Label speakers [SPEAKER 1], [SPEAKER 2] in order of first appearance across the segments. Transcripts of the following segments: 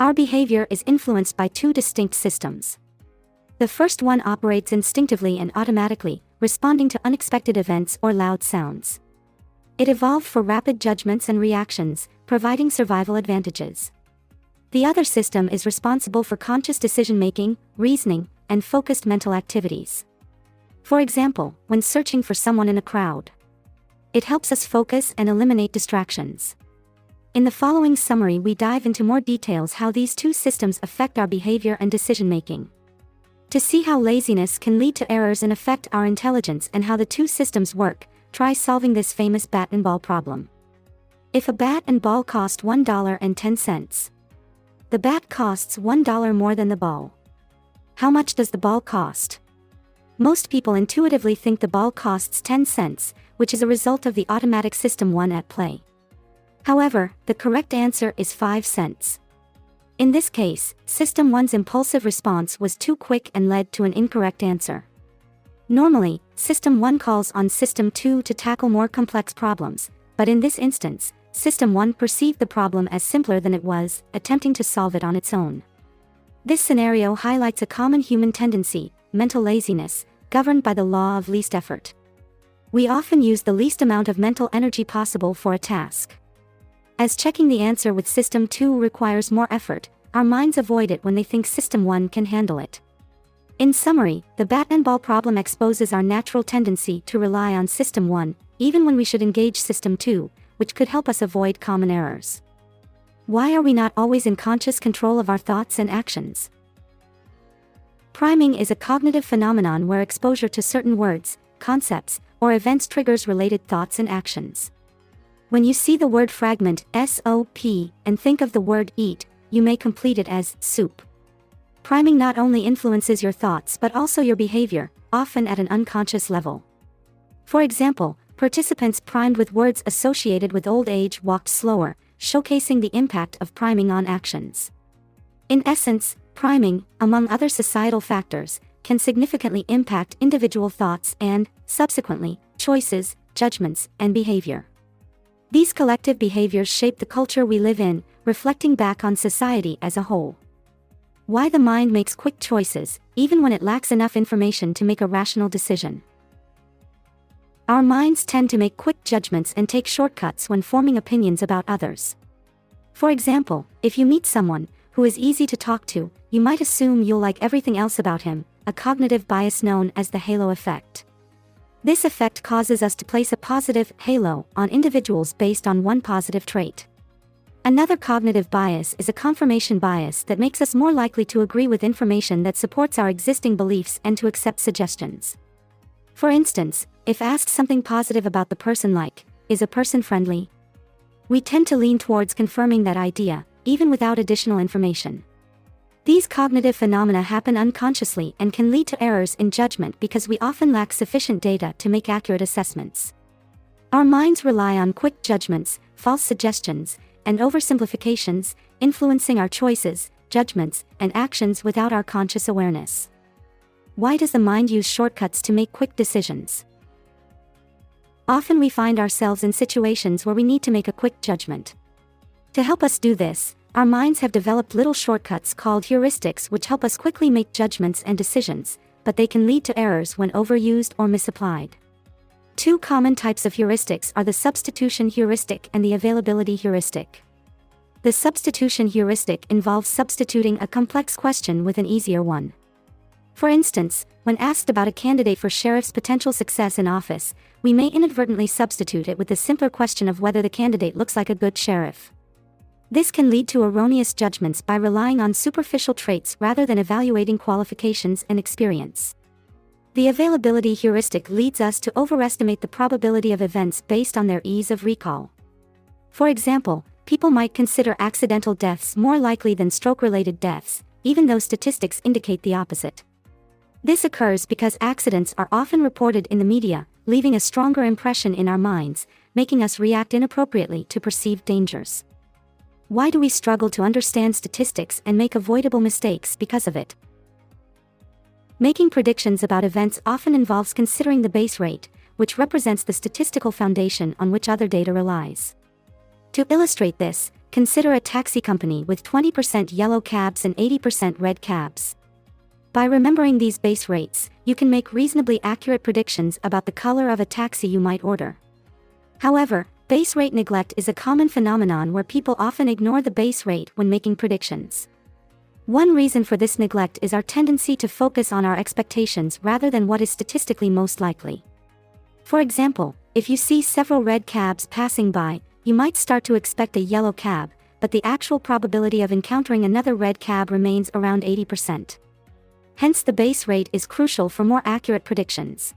[SPEAKER 1] Our behavior is influenced by two distinct systems. The first one operates instinctively and automatically, responding to unexpected events or loud sounds. It evolved for rapid judgments and reactions, providing survival advantages. The other system is responsible for conscious decision-making, reasoning, and focused mental activities. For example, when searching for someone in a crowd, it helps us focus and eliminate distractions. In the following summary, we dive into more details how these two systems affect our behavior and decision-making. To see how laziness can lead to errors and affect our intelligence and how the two systems work, try solving this famous bat and ball problem. If a bat and ball cost $1.10, the bat costs $1 more than the ball. How much does the ball cost? Most people intuitively think the ball costs 10 cents, which is a result of the automatic system 1 at play. However, the correct answer is 5 cents. In this case, System 1's impulsive response was too quick and led to an incorrect answer. Normally, System 1 calls on System 2 to tackle more complex problems, but in this instance, System 1 perceived the problem as simpler than it was, attempting to solve it on its own. This scenario highlights a common human tendency, mental laziness, governed by the law of least effort. We often use the least amount of mental energy possible for a task. As checking the answer with System 2 requires more effort, our minds avoid it when they think System 1 can handle it. In summary, the bat and ball problem exposes our natural tendency to rely on System 1, even when we should engage System 2, which could help us avoid common errors. Why are we not always in conscious control of our thoughts and actions? Priming is a cognitive phenomenon where exposure to certain words, concepts, or events triggers related thoughts and actions. When you see the word fragment, SOP, and think of the word eat, you may complete it as soup. Priming not only influences your thoughts but also your behavior, often at an unconscious level. For example, participants primed with words associated with old age walked slower, showcasing the impact of priming on actions. In essence, priming, among other societal factors, can significantly impact individual thoughts and, subsequently, choices, judgments, and behavior. These collective behaviors shape the culture we live in, reflecting back on society as a whole. Why the mind makes quick choices, even when it lacks enough information to make a rational decision. Our minds tend to make quick judgments and take shortcuts when forming opinions about others. For example, if you meet someone who is easy to talk to, you might assume you'll like everything else about him, a cognitive bias known as the halo effect. This effect causes us to place a positive halo on individuals based on one positive trait. Another cognitive bias is a confirmation bias that makes us more likely to agree with information that supports our existing beliefs and to accept suggestions. For instance, if asked something positive about the person like, is a person friendly? We tend to lean towards confirming that idea, even without additional information. These cognitive phenomena happen unconsciously and can lead to errors in judgment because we often lack sufficient data to make accurate assessments. Our minds rely on quick judgments, false suggestions, and oversimplifications, influencing our choices, judgments, and actions without our conscious awareness. Why does the mind use shortcuts to make quick decisions? Often we find ourselves in situations where we need to make a quick judgment. To help us do this, our minds have developed little shortcuts called heuristics which help us quickly make judgments and decisions, but they can lead to errors when overused or misapplied. Two common types of heuristics are the substitution heuristic and the availability heuristic. The substitution heuristic involves substituting a complex question with an easier one. For instance, when asked about a candidate for sheriff's potential success in office, we may inadvertently substitute it with the simpler question of whether the candidate looks like a good sheriff. This can lead to erroneous judgments by relying on superficial traits rather than evaluating qualifications and experience. The availability heuristic leads us to overestimate the probability of events based on their ease of recall. For example, people might consider accidental deaths more likely than stroke-related deaths, even though statistics indicate the opposite. This occurs because accidents are often reported in the media, leaving a stronger impression in our minds, making us react inappropriately to perceived dangers. Why do we struggle to understand statistics and make avoidable mistakes because of it? Making predictions about events often involves considering the base rate, which represents the statistical foundation on which other data relies. To illustrate this, Consider a taxi company with 20% yellow cabs and 80% red cabs. By remembering these base rates, you can make reasonably accurate predictions about the color of a taxi you might order. However, base rate neglect is a common phenomenon where people often ignore the base rate when making predictions. One reason for this neglect is our tendency to focus on our expectations rather than what is statistically most likely. For example, if you see several red cabs passing by, you might start to expect a yellow cab, but the actual probability of encountering another red cab remains around 80%. Hence, the base rate is crucial for more accurate predictions.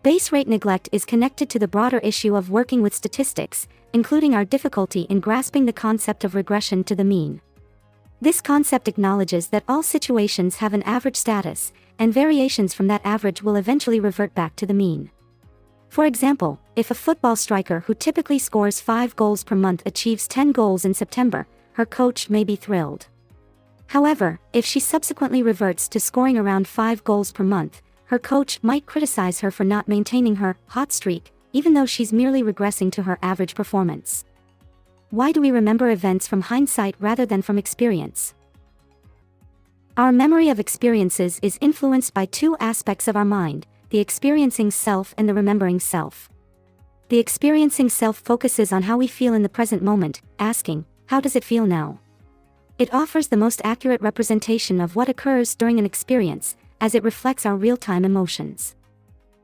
[SPEAKER 1] Base rate neglect is connected to the broader issue of working with statistics, including our difficulty in grasping the concept of regression to the mean. This concept acknowledges that all situations have an average status, and variations from that average will eventually revert back to the mean. For example, if a football striker who typically scores 5 goals per month achieves 10 goals in September, her coach may be thrilled. However, if she subsequently reverts to scoring around 5 goals per month, her coach might criticize her for not maintaining her hot streak, even though she's merely regressing to her average performance. Why do we remember events from hindsight rather than from experience? Our memory of experiences is influenced by two aspects of our mind: the experiencing self and the remembering self. The experiencing self focuses on how we feel in the present moment, asking, "How does it feel now?" It offers the most accurate representation of what occurs during an experience, as it reflects our real-time emotions.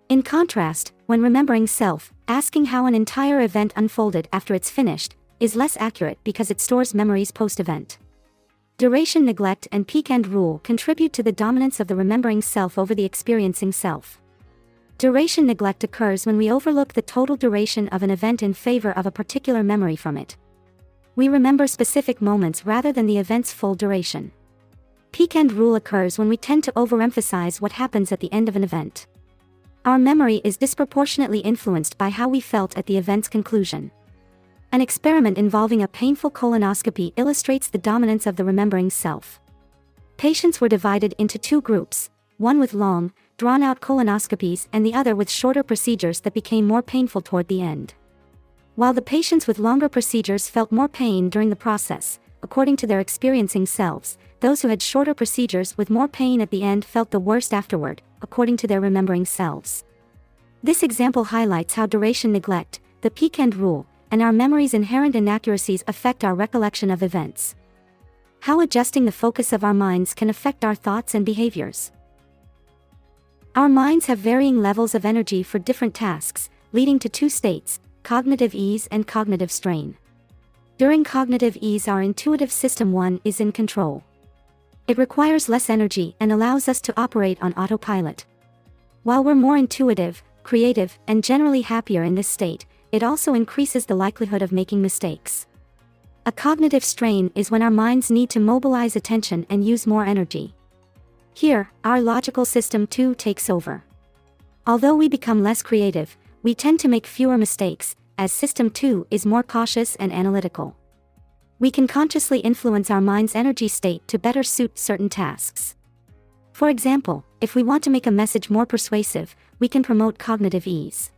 [SPEAKER 1] In contrast, when remembering self, asking how an entire event unfolded after it's finished, is less accurate because it stores memories post-event. Duration neglect and peak end rule contribute to the dominance of the remembering self over the experiencing self. Duration neglect occurs when we overlook the total duration of an event in favor of a particular memory from it. We remember specific moments rather than the event's full duration. Peak end rule occurs when we tend to overemphasize what happens at the end of an event. Our memory is disproportionately influenced by how we felt at the event's conclusion. An experiment involving a painful colonoscopy illustrates the dominance of the remembering self. Patients were divided into two groups, one with long, drawn-out colonoscopies and the other with shorter procedures that became more painful toward the end. While the patients with longer procedures felt more pain during the process, according to their experiencing selves, those who had shorter procedures with more pain at the end felt the worst afterward, according to their remembering selves. This example highlights how duration neglect, the peak end rule, and our memory's inherent inaccuracies affect our recollection of events. How adjusting the focus of our minds can affect our thoughts and behaviors. Our minds have varying levels of energy for different tasks, leading to two states: cognitive ease and cognitive strain. During cognitive ease, our intuitive system 1 is in control. It requires less energy and allows us to operate on autopilot. While we're more intuitive, creative, and generally happier in this state, it also increases the likelihood of making mistakes. A cognitive strain is when our minds need to mobilize attention and use more energy. Here, our logical system 2 takes over. Although we become less creative, we tend to make fewer mistakes, as system 2 is more cautious and analytical. We can consciously influence our mind's energy state to better suit certain tasks. For example, if we want to make a message more persuasive, we can promote cognitive ease.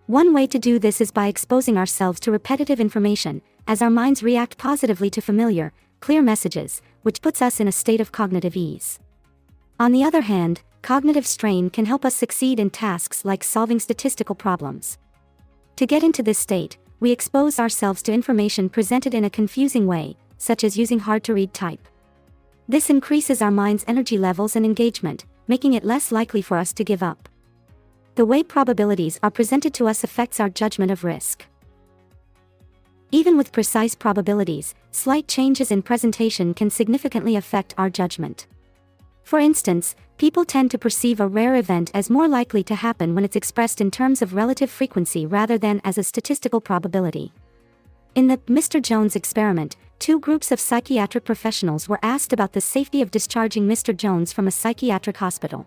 [SPEAKER 1] One way to do this is by exposing ourselves to repetitive information, as our minds react positively to familiar, clear messages, which puts us in a state of cognitive ease. On the other hand, cognitive strain can help us succeed in tasks like solving statistical problems. To get into this state, we expose ourselves to information presented in a confusing way, such as using hard-to-read type. This increases our mind's energy levels and engagement, making it less likely for us to give up. The way probabilities are presented to us affects our judgment of risk. Even with precise probabilities, slight changes in presentation can significantly affect our judgment. For instance, people tend to perceive a rare event as more likely to happen when it's expressed in terms of relative frequency rather than as a statistical probability. In the Mr. Jones experiment, two groups of psychiatric professionals were asked about the safety of discharging Mr. Jones from a psychiatric hospital.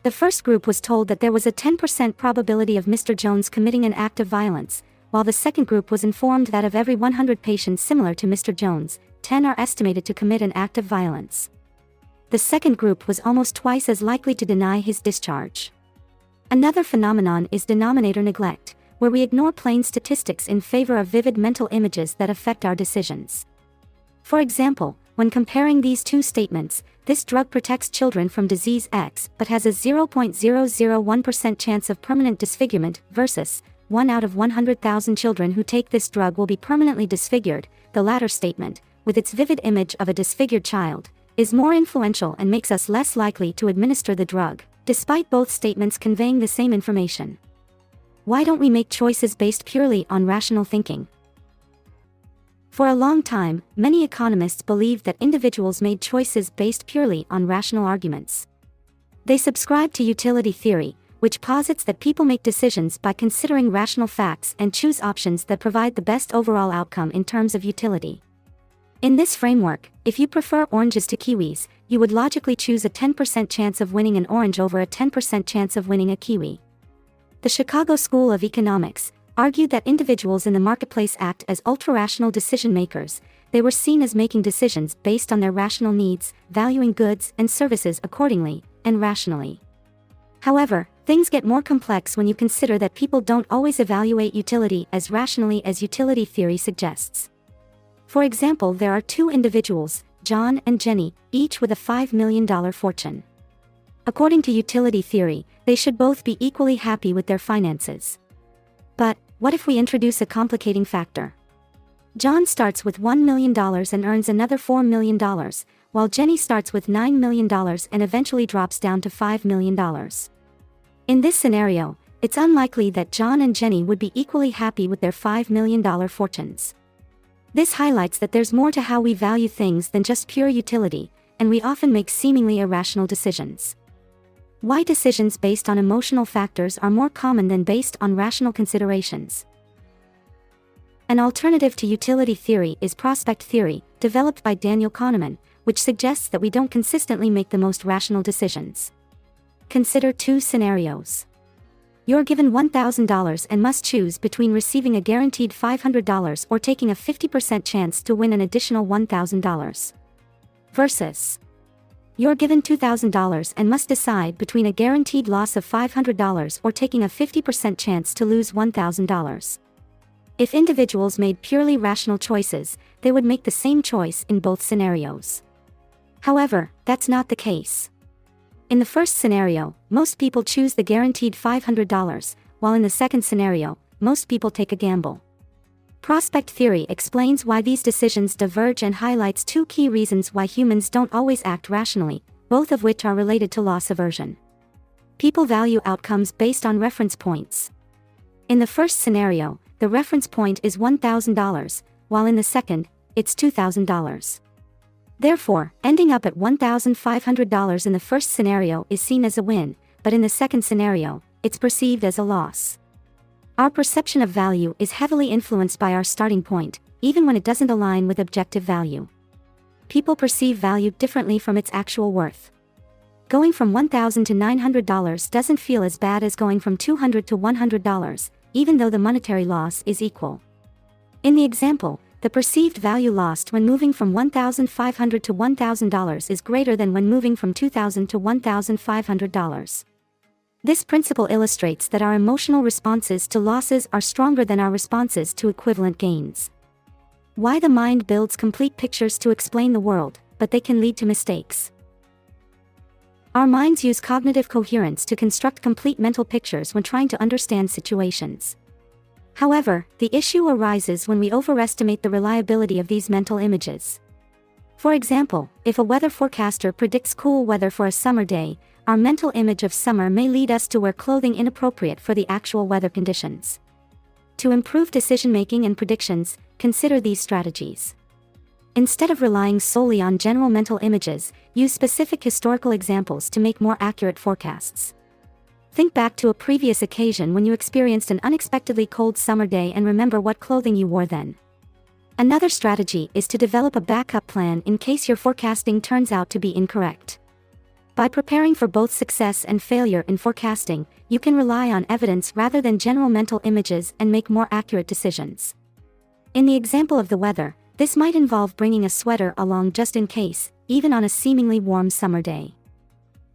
[SPEAKER 1] The first group was told that there was a 10% probability of Mr. Jones committing an act of violence, while the second group was informed that of every 100 patients similar to Mr. Jones, 10 are estimated to commit an act of violence. The second group was almost twice as likely to deny his discharge. Another phenomenon is denominator neglect, where we ignore plain statistics in favor of vivid mental images that affect our decisions. For example, when comparing these two statements, this drug protects children from disease X but has a 0.001% chance of permanent disfigurement versus 1 out of 100,000 children who take this drug will be permanently disfigured, the latter statement, with its vivid image of a disfigured child, is more influential and makes us less likely to administer the drug, despite both statements conveying the same information. Why don't we make choices based purely on rational thinking? For a long time, many economists believed that individuals made choices based purely on rational arguments. They subscribe to utility theory, which posits that people make decisions by considering rational facts and choose options that provide the best overall outcome in terms of utility. In this framework, if you prefer oranges to kiwis, you would logically choose a 10% chance of winning an orange over a 10% chance of winning a kiwi. The Chicago School of Economics argued that individuals in the marketplace act as ultra-rational decision makers. They were seen as making decisions based on their rational needs, valuing goods and services accordingly, and rationally. However, things get more complex when you consider that people don't always evaluate utility as rationally as utility theory suggests. For example, there are two individuals, John and Jenny, each with a $5 million fortune. According to utility theory, they should both be equally happy with their finances. But, what if we introduce a complicating factor? John starts with $1 million and earns another $4 million, while Jenny starts with $9 million and eventually drops down to $5 million. In this scenario, it's unlikely that John and Jenny would be equally happy with their $5 million fortunes. This highlights that there's more to how we value things than just pure utility, and we often make seemingly irrational decisions. Why decisions based on emotional factors are more common than based on rational considerations. An alternative to utility theory is prospect theory, developed by Daniel Kahneman, which suggests that we don't consistently make the most rational decisions. Consider two scenarios. You're given $1,000 and must choose between receiving a guaranteed $500 or taking a 50% chance to win an additional $1,000. Versus, you're given $2,000 and must decide between a guaranteed loss of $500 or taking a 50% chance to lose $1,000. If individuals made purely rational choices, they would make the same choice in both scenarios. However, that's not the case. In the first scenario, most people choose the guaranteed $500, while in the second scenario, most people take a gamble. Prospect theory explains why these decisions diverge and highlights two key reasons why humans don't always act rationally, both of which are related to loss aversion. People value outcomes based on reference points. In the first scenario, the reference point is $1,000, while in the second, it's $2,000. Therefore, ending up at $1,500 in the first scenario is seen as a win, but in the second scenario, it's perceived as a loss. Our perception of value is heavily influenced by our starting point, even when it doesn't align with objective value. People perceive value differently from its actual worth. Going from $1,000 to $900 doesn't feel as bad as going from $200 to $100, even though the monetary loss is equal. In the example, the perceived value lost when moving from $1,500 to $1,000 is greater than when moving from $2,000 to $1,500. This principle illustrates that our emotional responses to losses are stronger than our responses to equivalent gains. Why the mind builds complete pictures to explain the world, but they can lead to mistakes. Our minds use cognitive coherence to construct complete mental pictures when trying to understand situations. However, the issue arises when we overestimate the reliability of these mental images. For example, if a weather forecaster predicts cool weather for a summer day, our mental image of summer may lead us to wear clothing inappropriate for the actual weather conditions. To improve decision-making and predictions, consider these strategies. Instead of relying solely on general mental images, use specific historical examples to make more accurate forecasts. Think back to a previous occasion when you experienced an unexpectedly cold summer day and remember what clothing you wore then. Another strategy is to develop a backup plan in case your forecasting turns out to be incorrect. By preparing for both success and failure in forecasting, you can rely on evidence rather than general mental images and make more accurate decisions. In the example of the weather, this might involve bringing a sweater along just in case, even on a seemingly warm summer day.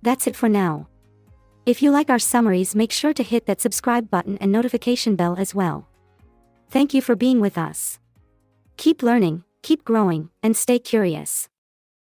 [SPEAKER 1] That's it for now. If you like our summaries, make sure to hit that subscribe button and notification bell as well. Thank you for being with us. Keep learning, keep growing, and stay curious.